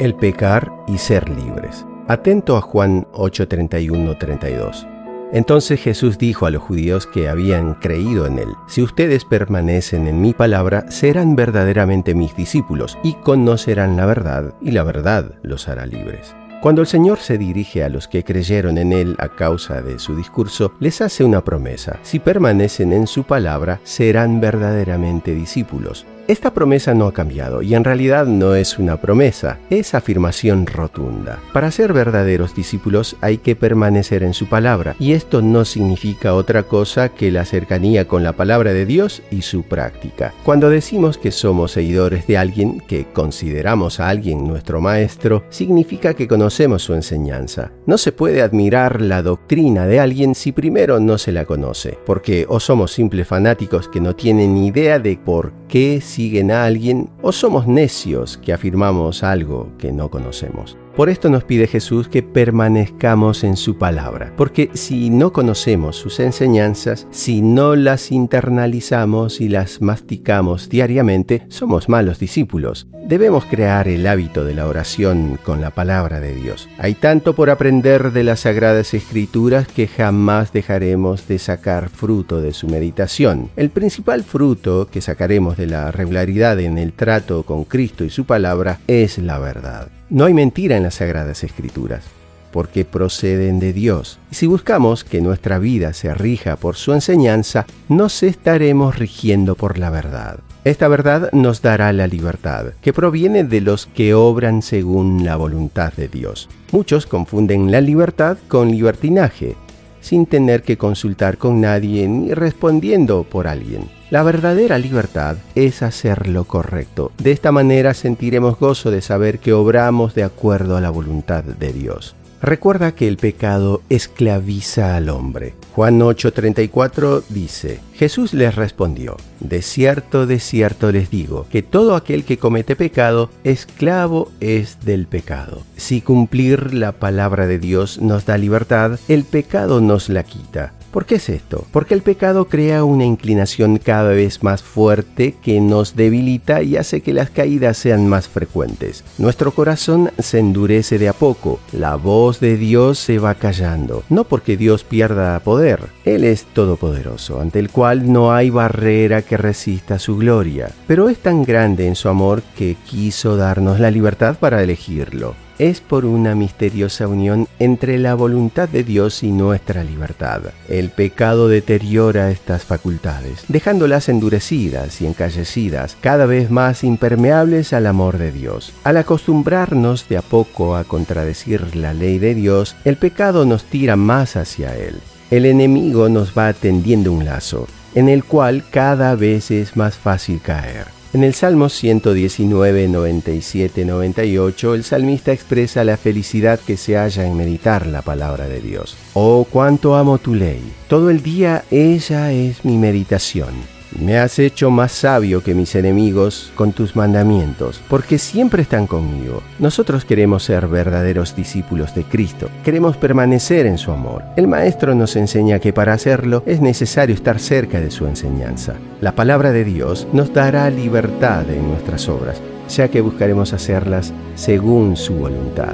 El pecar y ser libres. Atento a Juan 8:31-32. Entonces Jesús dijo a los judíos que habían creído en él: si ustedes permanecen en mi palabra, serán verdaderamente mis discípulos y conocerán la verdad, y la verdad los hará libres. Cuando el Señor se dirige a los que creyeron en Él a causa de su discurso, les hace una promesa: si permanecen en su palabra, serán verdaderamente discípulos. Esta promesa no ha cambiado y en realidad no es una promesa, es afirmación rotunda. Para ser verdaderos discípulos hay que permanecer en su palabra, y esto no significa otra cosa que la cercanía con la palabra de Dios y su práctica. Cuando decimos que somos seguidores de alguien, que consideramos a alguien nuestro maestro, significa que conocemos su enseñanza. No se puede admirar la doctrina de alguien si primero no se la conoce, porque o somos simples fanáticos que no tienen ni idea de por qué siguen a alguien, o somos necios que afirmamos algo que no conocemos. Por esto nos pide Jesús que permanezcamos en su palabra, porque si no conocemos sus enseñanzas, si no las internalizamos y las masticamos diariamente, somos malos discípulos. Debemos crear el hábito de la oración con la palabra de Dios. Hay tanto por aprender de las Sagradas Escrituras que jamás dejaremos de sacar fruto de su meditación. El principal fruto que sacaremos de la regularidad en el trato con Cristo y su palabra es la verdad. No hay mentira en las Sagradas Escrituras, porque proceden de Dios. Y si buscamos que nuestra vida se rija por su enseñanza, nos estaremos rigiendo por la verdad. Esta verdad nos dará la libertad, que proviene de los que obran según la voluntad de Dios. Muchos confunden la libertad con libertinaje, sin tener que consultar con nadie ni respondiendo por alguien. La verdadera libertad es hacer lo correcto. De esta manera sentiremos gozo de saber que obramos de acuerdo a la voluntad de Dios. Recuerda que el pecado esclaviza al hombre. Juan 8:34 dice: Jesús les respondió: de cierto les digo, que todo aquel que comete pecado, esclavo es del pecado. Si cumplir la palabra de Dios nos da libertad, el pecado nos la quita. ¿Por qué es esto? Porque el pecado crea una inclinación cada vez más fuerte que nos debilita y hace que las caídas sean más frecuentes. Nuestro corazón se endurece de a poco. La voz de Dios se va callando. No porque Dios pierda poder. Él es todopoderoso, ante el cual no hay barrera que resista su gloria. Pero es tan grande en su amor que quiso darnos la libertad para elegirlo. Es por una misteriosa unión entre la voluntad de Dios y nuestra libertad. El pecado deteriora estas facultades, dejándolas endurecidas y encallecidas, cada vez más impermeables al amor de Dios. Al acostumbrarnos de a poco a contradecir la ley de Dios, el pecado nos tira más hacia él. El enemigo nos va tendiendo un lazo, en el cual cada vez es más fácil caer. En el Salmo 119, 97, 98, el salmista expresa la felicidad que se halla en meditar la palabra de Dios. Oh, cuánto amo tu ley. Todo el día ella es mi meditación. Me has hecho más sabio que mis enemigos con tus mandamientos, porque siempre están conmigo. Nosotros queremos ser verdaderos discípulos de Cristo. Queremos permanecer en su amor. El Maestro nos enseña que para hacerlo es necesario estar cerca de su enseñanza. La palabra de Dios nos dará libertad en nuestras obras, ya que buscaremos hacerlas según su voluntad.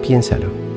Piénsalo.